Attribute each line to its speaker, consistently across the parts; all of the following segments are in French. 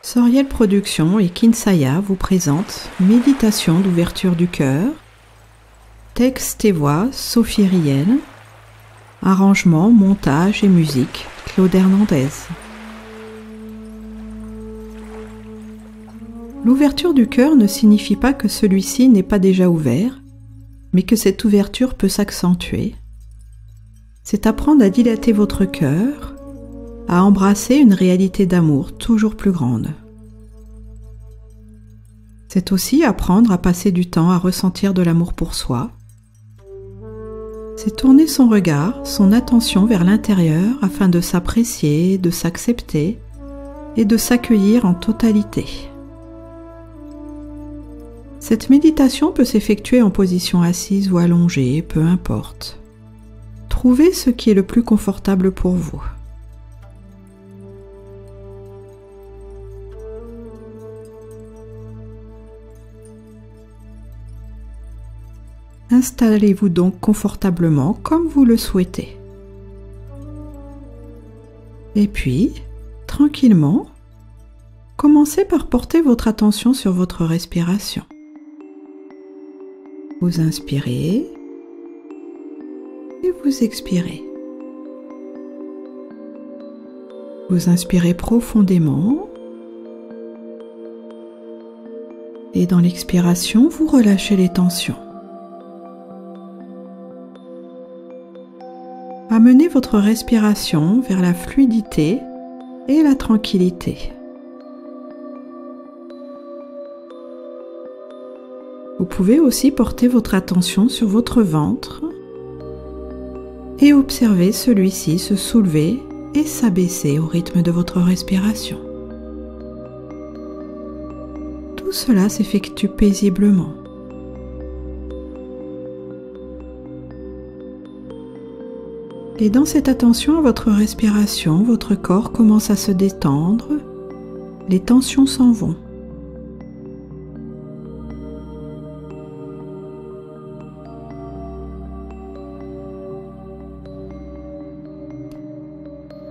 Speaker 1: Soriel Productions et Kinsaya vous présentent Méditation d'ouverture du cœur. Texte et voix Sophie Riel. Arrangement, montage et musique Claude Hernandez. L'ouverture du cœur ne signifie pas que celui-ci n'est pas déjà ouvert, mais que cette ouverture peut s'accentuer. C'est apprendre à dilater votre cœur, à embrasser une réalité d'amour toujours plus grande. C'est aussi apprendre à passer du temps à ressentir de l'amour pour soi. C'est tourner son regard, son attention vers l'intérieur afin de s'apprécier, de s'accepter et de s'accueillir en totalité. Cette méditation peut s'effectuer en position assise ou allongée, peu importe. Trouvez ce qui est le plus confortable pour vous. Installez-vous donc confortablement comme vous le souhaitez. Et puis, tranquillement, commencez par porter votre attention sur votre respiration. Vous inspirez et vous expirez. Vous inspirez profondément et dans l'expiration, vous relâchez les tensions. Amenez votre respiration vers la fluidité et la tranquillité. Vous pouvez aussi porter votre attention sur votre ventre et observer celui-ci se soulever et s'abaisser au rythme de votre respiration. Tout cela s'effectue paisiblement. Et dans cette attention à votre respiration, votre corps commence à se détendre, les tensions s'en vont.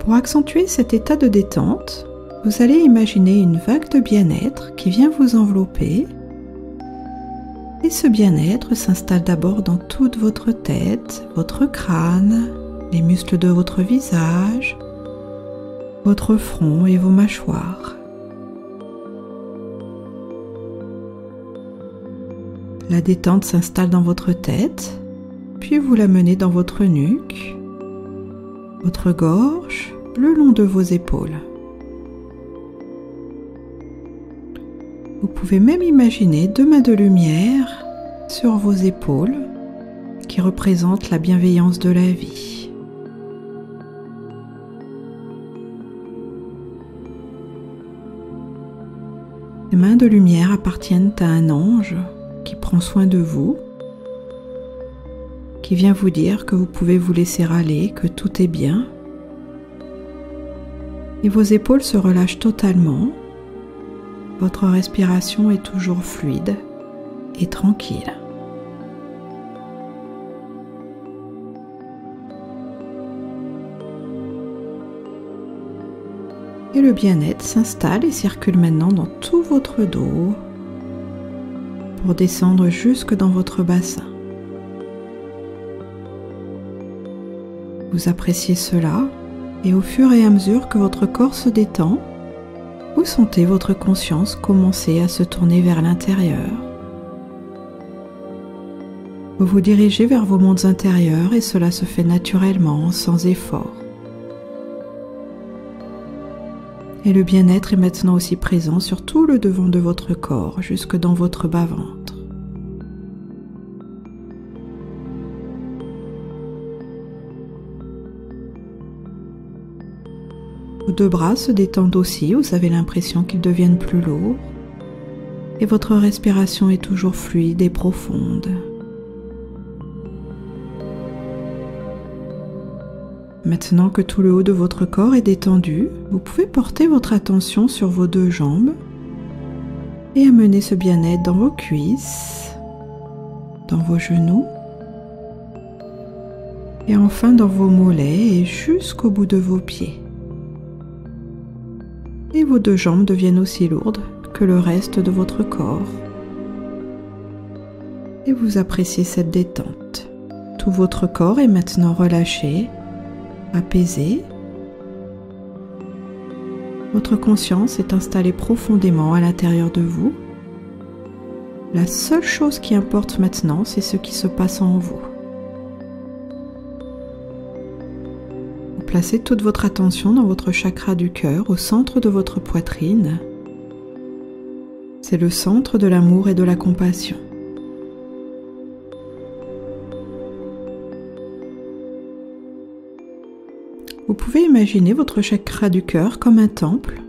Speaker 1: Pour accentuer cet état de détente, vous allez imaginer une vague de bien-être qui vient vous envelopper. Et ce bien-être s'installe d'abord dans toute votre tête, votre crâne, les muscles de votre visage, votre front et vos mâchoires. La détente s'installe dans votre tête, puis vous la menez dans votre nuque, votre gorge, le long de vos épaules. Vous pouvez même imaginer deux mains de lumière sur vos épaules qui représentent la bienveillance de la vie. Les mains de lumière appartiennent à un ange qui prend soin de vous, qui vient vous dire que vous pouvez vous laisser aller, que tout est bien. Et vos épaules se relâchent totalement. Votre respiration est toujours fluide et tranquille. Et le bien-être s'installe et circule maintenant dans tout votre dos pour descendre jusque dans votre bassin. Vous appréciez cela et au fur et à mesure que votre corps se détend, vous sentez votre conscience commencer à se tourner vers l'intérieur. Vous vous dirigez vers vos mondes intérieurs et cela se fait naturellement, sans effort. Et le bien-être est maintenant aussi présent sur tout le devant de votre corps, jusque dans votre bas-ventre. Vos deux bras se détendent aussi, vous avez l'impression qu'ils deviennent plus lourds et votre respiration est toujours fluide et profonde. Maintenant que tout le haut de votre corps est détendu, vous pouvez porter votre attention sur vos deux jambes et amener ce bien-être dans vos cuisses, dans vos genoux et enfin dans vos mollets et jusqu'au bout de vos pieds. et vos deux jambes deviennent aussi lourdes que le reste de votre corps. Et vous appréciez cette détente. Tout votre corps est maintenant relâché, apaisé. Votre conscience est installée profondément à l'intérieur de vous. La seule chose qui importe maintenant, c'est ce qui se passe en vous. Vous placez toute votre attention dans votre chakra du cœur, au centre de votre poitrine. C'est le centre de l'amour et de la compassion. Vous pouvez imaginer votre chakra du cœur comme un temple.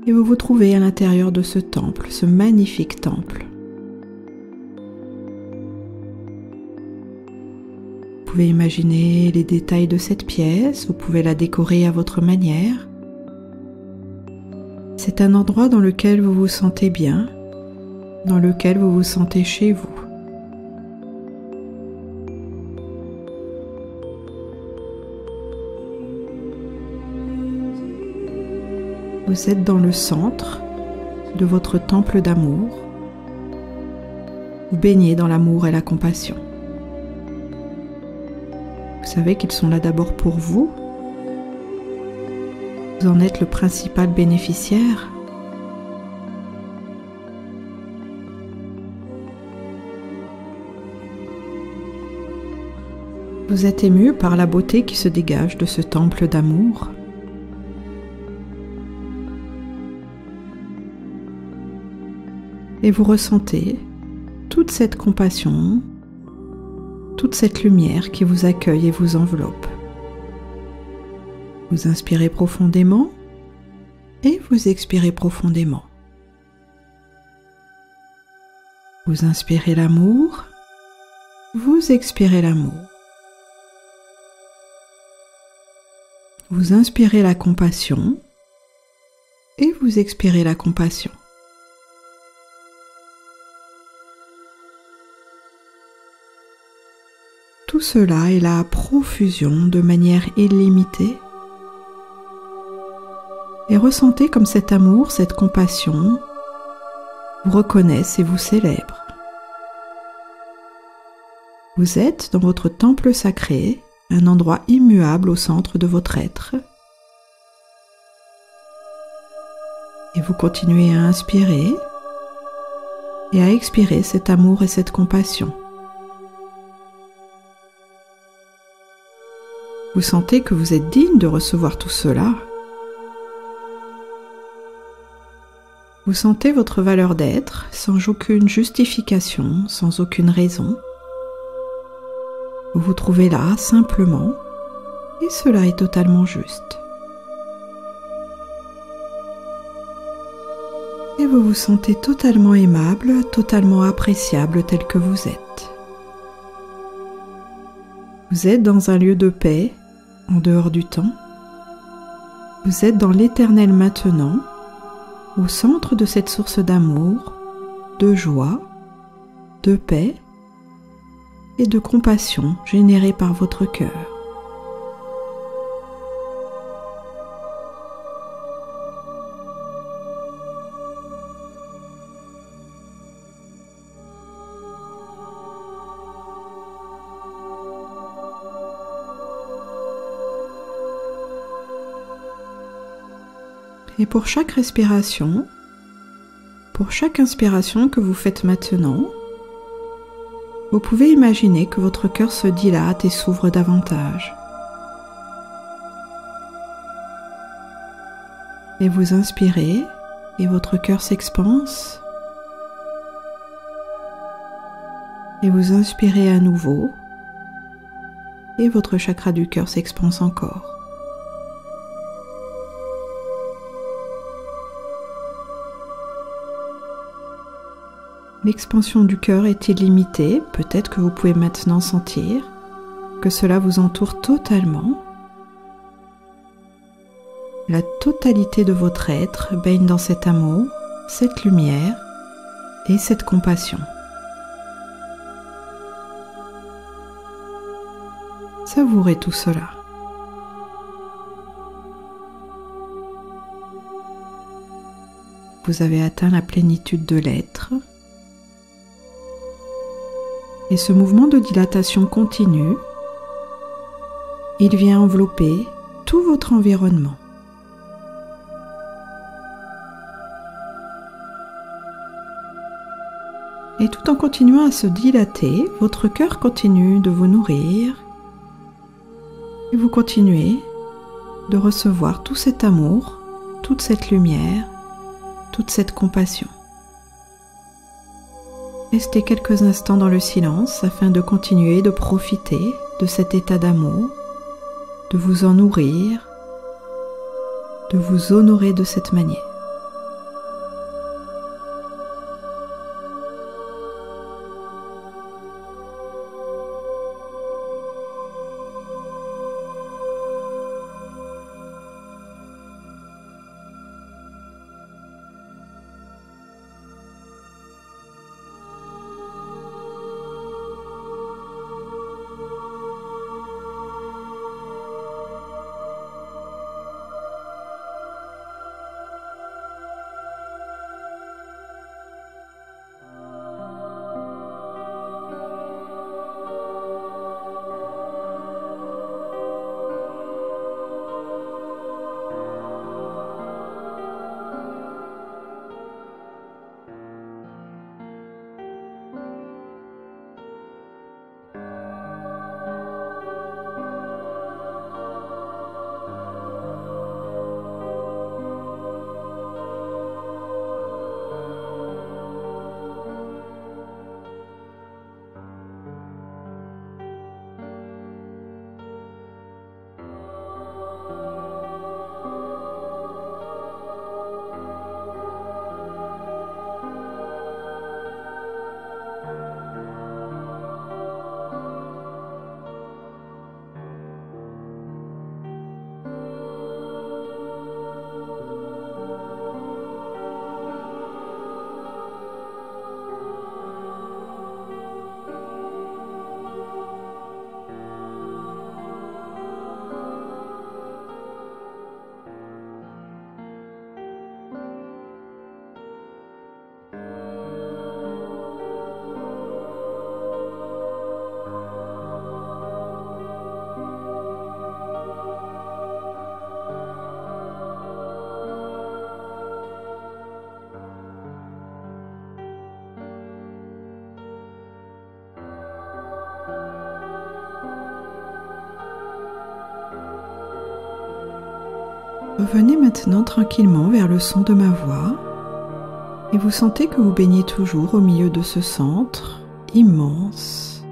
Speaker 1: Et vous vous trouvez à l'intérieur de ce temple, ce magnifique temple. Vous pouvez imaginer les détails de cette pièce, vous pouvez la décorer à votre manière. C'est un endroit dans lequel vous vous sentez bien, dans lequel vous vous sentez chez vous. Vous êtes dans le centre de votre temple d'amour. Vous baignez dans l'amour et la compassion. Vous savez qu'ils sont là d'abord pour vous. Vous en êtes le principal bénéficiaire. Vous êtes ému par la beauté qui se dégage de ce temple d'amour. Et vous ressentez toute cette compassion, toute cette lumière qui vous accueille et vous enveloppe. Vous inspirez profondément et vous expirez profondément. Vous inspirez l'amour, vous expirez l'amour. Vous inspirez la compassion et vous expirez la compassion. Tout cela est là à profusion de manière illimitée. Et ressentez comme cet amour, cette compassion vous reconnaissent et vous célèbrent. Vous êtes dans votre temple sacré, un endroit immuable au centre de votre être. Et vous continuez à inspirer et à expirer cet amour et cette compassion. Vous sentez que vous êtes digne de recevoir tout cela. Vous sentez votre valeur d'être sans aucune justification, sans aucune raison. Vous vous trouvez là simplement et cela est totalement juste. Et vous vous sentez totalement aimable, totalement appréciable tel que vous êtes. Vous êtes dans un lieu de paix, en dehors du temps. Vous êtes dans l'éternel maintenant, au centre de cette source d'amour, de joie, de paix et de compassion générée par votre cœur. Et pour chaque respiration, pour chaque inspiration que vous faites maintenant, vous pouvez imaginer que votre cœur se dilate et s'ouvre davantage. Et vous inspirez et votre cœur s'expanse. Et vous inspirez à nouveau et votre chakra du cœur s'expanse encore. L'expansion du cœur est illimitée, peut-être que vous pouvez maintenant sentir que cela vous entoure totalement. La totalité de votre être baigne dans cet amour, cette lumière et cette compassion. Savourez tout cela. vous avez atteint la plénitude de l'être. Et ce mouvement de dilatation continue. Il vient envelopper tout votre environnement. Et tout en continuant à se dilater, votre cœur continue de vous nourrir et vous continuez de recevoir tout cet amour, toute cette lumière, toute cette compassion. Restez quelques instants dans le silence afin de continuer de profiter de cet état d'amour, de vous en nourrir, de vous honorer de cette manière. Revenez maintenant tranquillement vers le son de ma voix et vous sentez que vous baignez toujours au milieu de ce centre immense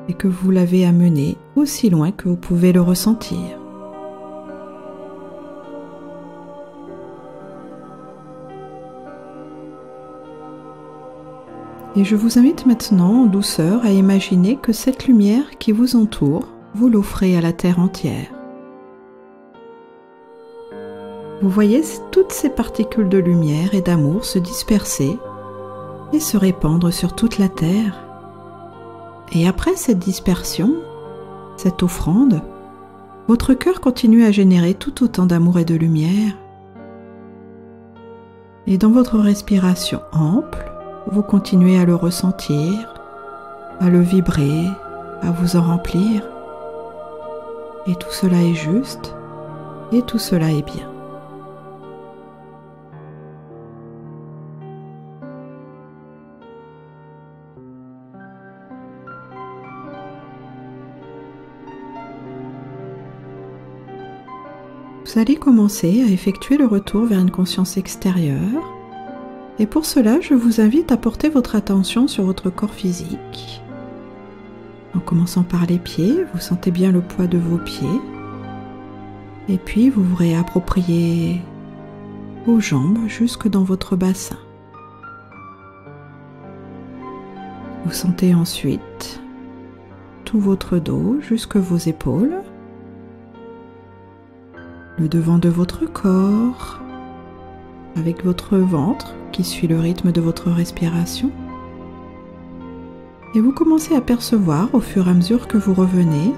Speaker 1: et que vous l'avez amené aussi loin que vous pouvez le ressentir. Et je vous invite maintenant en douceur à imaginer que cette lumière qui vous entoure, vous l'offrez à la terre entière. Vous voyez toutes ces particules de lumière et d'amour se disperser et se répandre sur toute la terre. Et après cette dispersion, cette offrande, votre cœur continue à générer tout autant d'amour et de lumière. Et dans votre respiration ample, vous continuez à le ressentir, à le vibrer, à vous en remplir. Et tout cela est juste et tout cela est bien. Vous allez commencer à effectuer le retour vers une conscience extérieure et pour cela, je vous invite à porter votre attention sur votre corps physique. En commençant par les pieds, vous sentez bien le poids de vos pieds et puis vous vous réappropriez vos jambes jusque dans votre bassin. Vous sentez ensuite tout votre dos jusque vos épaules, le devant de votre corps, avec votre ventre qui suit le rythme de votre respiration. Et vous commencez à percevoir au fur et à mesure que vous revenez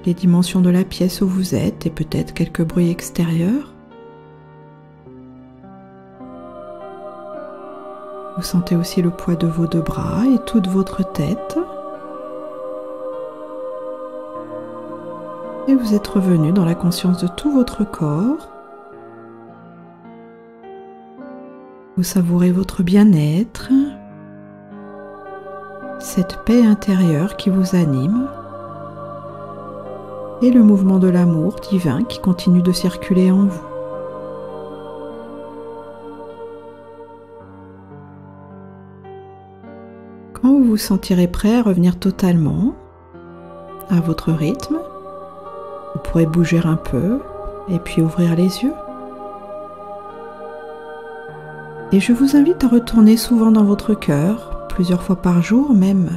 Speaker 1: les dimensions de la pièce où vous êtes et peut-être quelques bruits extérieurs. Vous sentez aussi le poids de vos deux bras et toute votre tête. Et vous êtes revenu dans la conscience de tout votre corps. Vous savourez votre bien-être, cette paix intérieure qui vous anime et le mouvement de l'amour divin qui continue de circuler en vous. Quand vous vous sentirez prêt à revenir totalement à votre rythme, vous pourrez bouger un peu et puis ouvrir les yeux. Et je vous invite à retourner souvent dans votre cœur, plusieurs fois par jour même.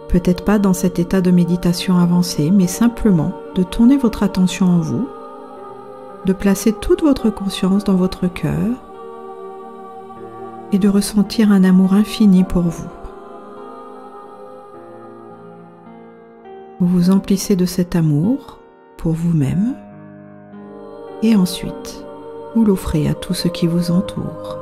Speaker 1: Peut-être pas dans cet état de méditation avancée, mais simplement de tourner votre attention en vous, de placer toute votre conscience dans votre cœur et de ressentir un amour infini pour vous. Vous vous emplissez de cet amour pour vous-même et ensuite vous l'offrez à tout ce qui vous entoure.